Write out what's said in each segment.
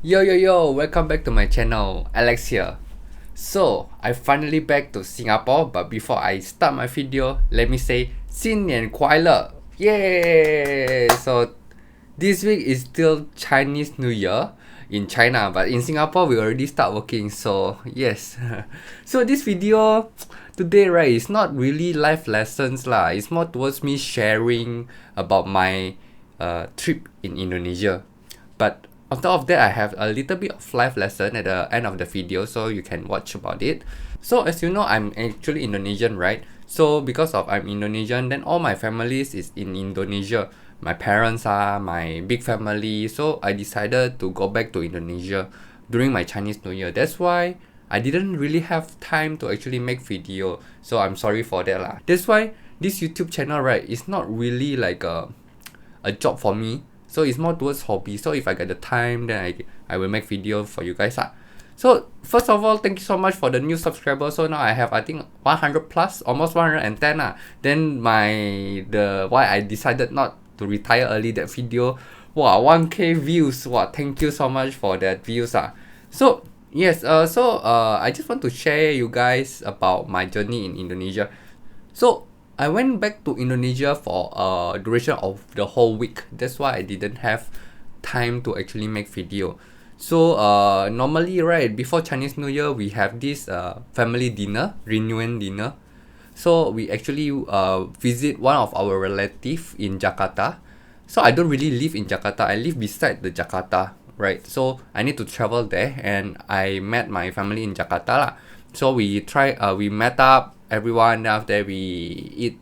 Yo, welcome back to my channel, Alex here. So, I finally back to Singapore, but before I start my video, let me say 新年快乐! Yay! So, this week is still Chinese New Year in China, but in Singapore we already start working, so yes. So this video today, right, is not really life lessons lah. It's more towards me sharing about my trip in Indonesia. But on top of that, I have a little bit of life lesson at the end of the video, so you can watch about it. So as you know, I'm actually Indonesian, right? So because of I'm Indonesian, then all my families is in Indonesia. My parents are my big family, so I decided to go back to Indonesia during my Chinese New Year. That's why I didn't really have time to actually make video. So I'm sorry for that lah. That's why this YouTube channel, right, is not really like a job for me. So it's more towards hobby. So if I get the time, then I will make video for you guys. So first of all, thank you so much for the new subscribers. So now I have, I think, 100 plus, almost 110. Then why I decided not to retire early, that video, wow, 1k views. Wow, thank you so much for that views. So yes, I just want to share you guys about my journey in Indonesia. So I went back to Indonesia for a duration of the whole week. That's why I didn't have time to actually make video. So normally, right, before Chinese New Year, we have this family dinner, reunion dinner. So we actually visit one of our relative in Jakarta. So I don't really live in Jakarta. I live beside the Jakarta, right? So I need to travel there, and I met my family in Jakarta lah. So we met up everyone. After we eat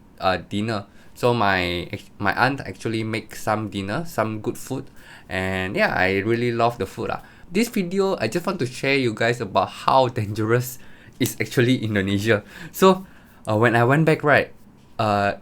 dinner. So my aunt actually make some dinner, some good food, and yeah, I really love the food. This video, I just want to share you guys about how dangerous is actually Indonesia. So when I went back, right,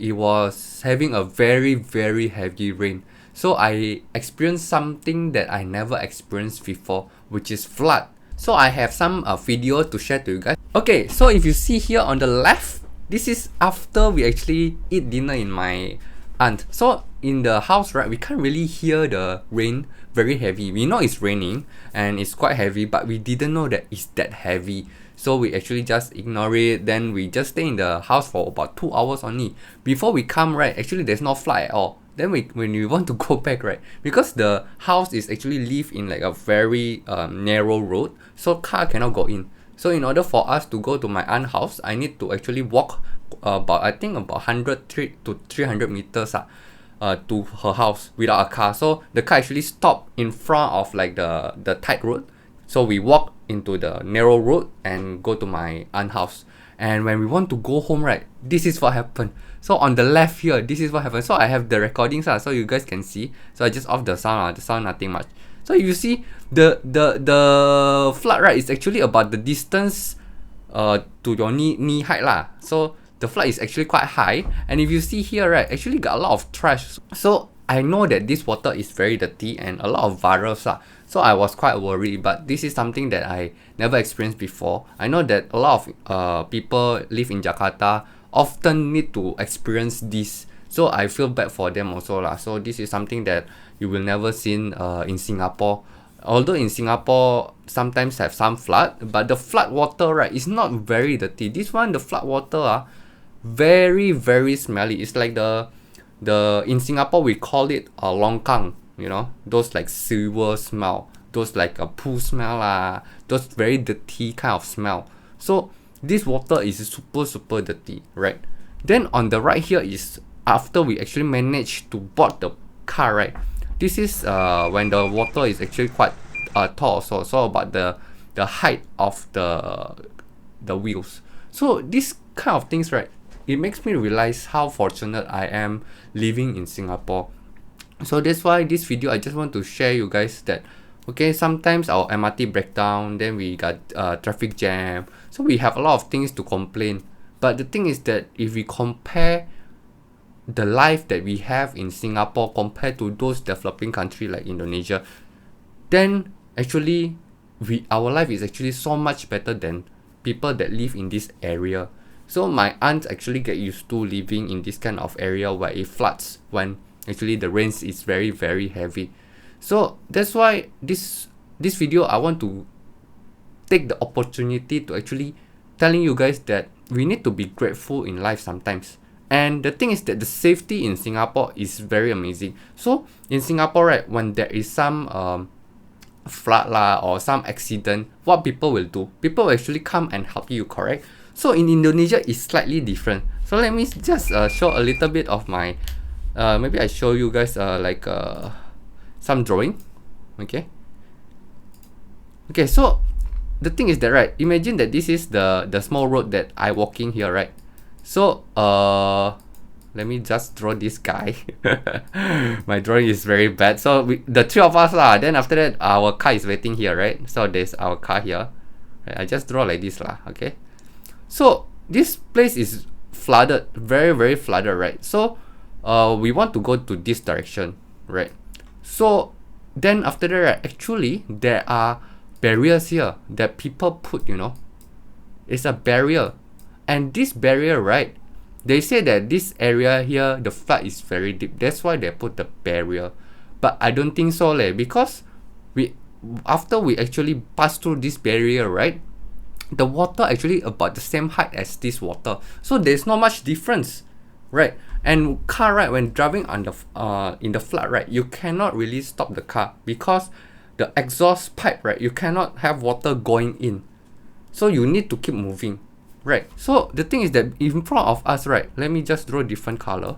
it was having a very heavy rain. So I experienced something that I never experienced before, which is flood. So I have some video to share to you guys. Okay, so if you see here on the left, this is after we actually eat dinner in my aunt. So in the house, right, we can't really hear the rain very heavy. We know it's raining and it's quite heavy, but we didn't know that it's that heavy. So we actually just ignore it. Then we just stay in the house for about 2 hours only. Before we come, right, actually there's no flood at all. Then when we want to go back, right, because the house is actually live in like a very narrow road, so car cannot go in. So in order for us to go to my aunt's house, I need to actually walk about 100 to 300 meters to her house without a car. So the car actually stopped in front of like the tight road. So we walk into the narrow road and go to my aunt's house. And when we want to go home, right, this is what happened. So on the left here, this is what happened. So I have the recordings so you guys can see. So I just off the sound. The sound nothing much. So you see the flood, right, is actually about the distance to your knee height lah. So the flood is actually quite high. And if you see here, right, actually got a lot of trash. So I know that this water is very dirty and a lot of virus lah. So I was quite worried, but this is something that I never experienced before. I know that a lot of people live in Jakarta often need to experience this. So I feel bad for them also lah. So this is something that you will never seen in Singapore. Although in Singapore sometimes have some flood, but the flood water, right, is not very dirty. This one, the flood water very smelly. It's like the in Singapore we call it longkang, you know, those like sewer smell, those like a poo smell those very dirty kind of smell. So this water is super dirty, right? Then on the right here is after we actually managed to board the car, right? This is when the water is actually quite tall, so about the height of the wheels. So this kind of things, right, it makes me realize how fortunate I am living in Singapore. So that's why this video I just want to share you guys that okay, sometimes our MRT breakdown, then we got traffic jam, so we have a lot of things to complain. But the thing is that if we compare the life that we have in Singapore compared to those developing countries like Indonesia, then actually our life is actually so much better than people that live in this area. So my aunt actually get used to living in this kind of area where it floods when actually the rains is very heavy. So that's why this this video I want to take the opportunity to actually telling you guys that we need to be grateful in life sometimes. And the thing is that the safety in Singapore is very amazing. So in Singapore, right, when there is some flood lah or some accident, what people will do? People will actually come and help you, correct? So in Indonesia, it's slightly different. So let me just show a little bit of my, maybe I show you guys some drawing, okay? Okay, so the thing is that, right, imagine that this is the small road that I walking here, right? So let me just draw this guy. My drawing is very bad. So the three of us lah. Then after that, our car is waiting here, right? So there's our car here. Right? I just draw like this lah. Okay. So this place is flooded, very very flooded, right? So we want to go to this direction, right? So then after that, right, actually there are barriers here that people put. You know, it's a barrier, and this barrier, right? They say that this area here, the flood is very deep. That's why they put the barrier. But I don't think so, because after we actually pass through this barrier, right, the water actually about the same height as this water. So there's not much difference, right? And car, right, when driving on the in the flood, right, you cannot really stop the car because the exhaust pipe, right, you cannot have water going in. So you need to keep moving. Right, so the thing is that in front of us, right, let me just draw a different color.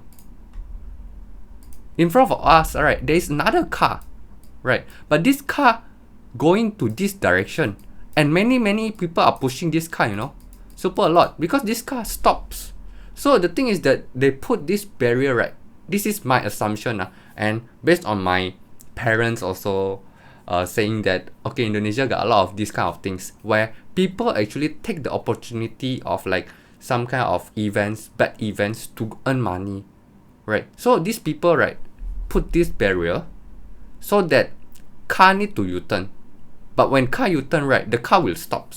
In front of us, right, there is another car, right, but this car going to this direction, and many people are pushing this car, you know, super a lot, because this car stops. So the thing is that they put this barrier, right, this is my assumption, and based on my parents also saying that, okay, Indonesia got a lot of these kind of things where people actually take the opportunity of like some kind of events, bad events, to earn money, right? So these people, right, put this barrier so that car need to U-turn. But when car U-turn, right, the car will stop.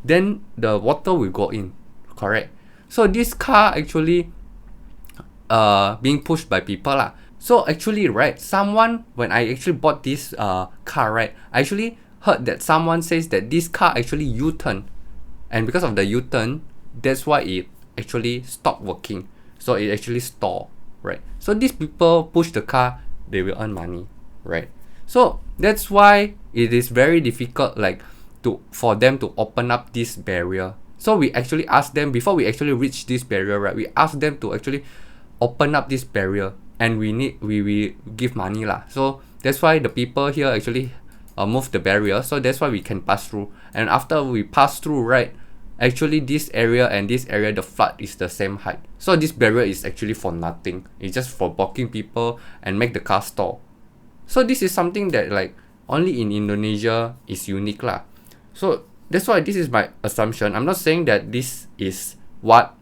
Then the water will go in, correct? So this car actually being pushed by people lah. So actually, right, someone, when I actually bought this car, right, I actually heard that someone says that this car actually U-turn, and because of the U-turn, that's why it actually stopped working. So it actually stalled, right? So these people push the car, they will earn money, right? So that's why it is very difficult, like, for them to open up this barrier. So we actually ask them, before we actually reach this barrier, right, we ask them to actually open up this barrier, and we give money lah. So that's why the people here actually move the barrier, so that's why we can pass through. And after we pass through, right, actually this area and this area, the flood is the same height. So this barrier is actually for nothing. It's just for blocking people and make the car stall. So this is something that like only in Indonesia is unique lah. So that's why this is my assumption. I'm not saying that this is what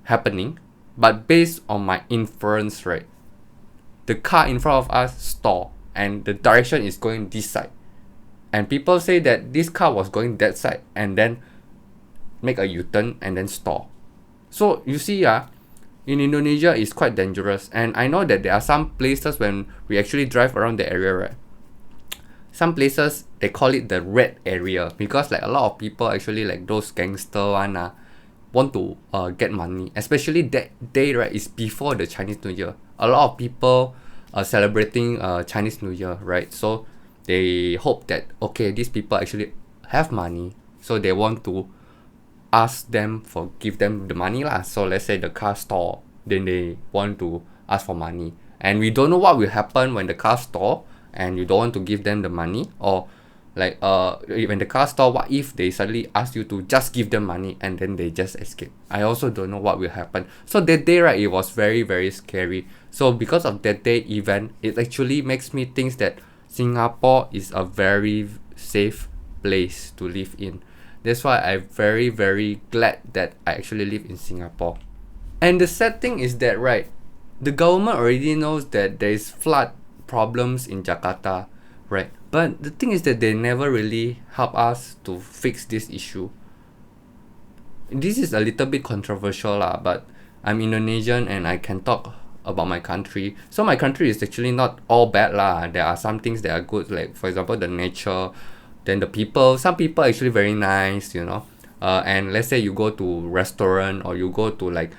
happening, but based on my inference, right, the car in front of us stall and the direction is going this side, and people say that this car was going that side and then make a U-turn and then stall. So you see, in Indonesia it's quite dangerous. And I know that there are some places when we actually drive around the area, right, some places they call it the red area, because like a lot of people actually, like those gangster one, want to get money, especially that day, right, is before the Chinese New Year. A lot of people are celebrating Chinese New Year, right? So they hope that, okay, these people actually have money, so they want to ask them for, give them the money lah. So let's say the car stall, then they want to ask for money, and we don't know what will happen when the car stall and you don't want to give them the money, or like when the car stall, what if they suddenly ask you to just give them money and then they just escape? I also don't know what will happen. So that day, right, it was very very scary. So because of that day event, it actually makes me think that Singapore is a very safe place to live in. That's why I'm very very glad that I actually live in Singapore. And the sad thing is that, right, the government already knows that there is flood problems in Jakarta, right? But the thing is that they never really help us to fix this issue. This is a little bit controversial lah, but I'm Indonesian and I can talk about my country. So my country is actually not all bad lah. There are some things that are good, like for example the nature, then the people. Some people are actually very nice, you know. And let's say you go to restaurant or you go to like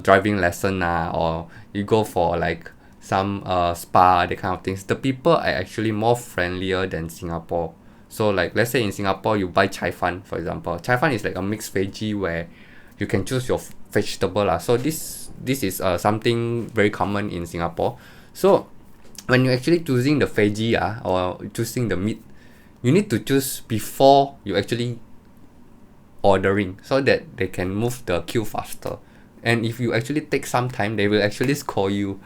driving lesson or you go for like some spa, that kind of things. The people are actually more friendlier than Singapore. So like let's say in Singapore you buy chai fan, for example. Chai fan is like a mixed veggie where you can choose your vegetable lah. So this is something very common in Singapore. So when you're actually choosing the veggie or choosing the meat, you need to choose before you actually ordering so that they can move the queue faster. And if you actually take some time, they will actually score you.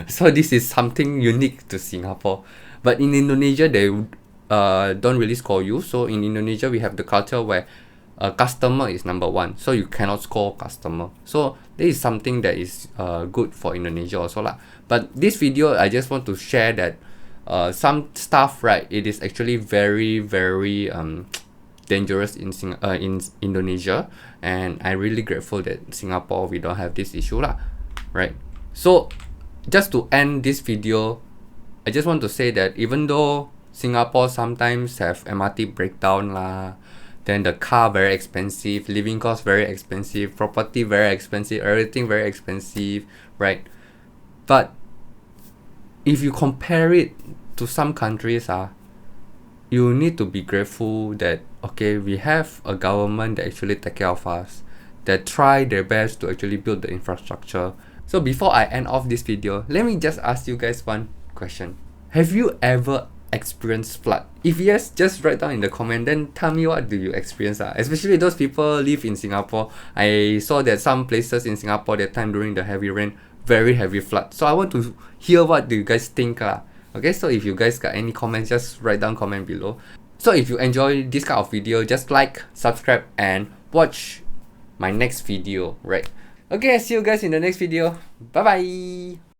So this is something unique to Singapore. But in Indonesia, they don't really score you. So in Indonesia, we have the culture where customer is number one. So you cannot score customer. So this is something that is good for Indonesia also lah. But this video, I just want to share that some stuff, right, it is actually very, very dangerous in Indonesia, and I'm really grateful that Singapore we don't have this issue lah, right? So just to end this video, I just want to say that even though Singapore sometimes have MRT breakdown lah, then the car very expensive, living cost very expensive, property very expensive, everything very expensive, right? But if you compare it to some countries you need to be grateful that okay, we have a government that actually take care of us, that try their best to actually build the infrastructure. So before I end off this video, let me just ask you guys one question. Have you ever experienced flood? If yes, just write down in the comment, then tell me what do you experience. Especially those people live in Singapore. I saw that some places in Singapore that time during the heavy rain, very heavy flood. So I want to hear what do you guys think. Okay, so if you guys got any comments, just write down comment below. So if you enjoy this kind of video, just like, subscribe, and watch my next video, right? Okay, see you guys in the next video. Bye bye.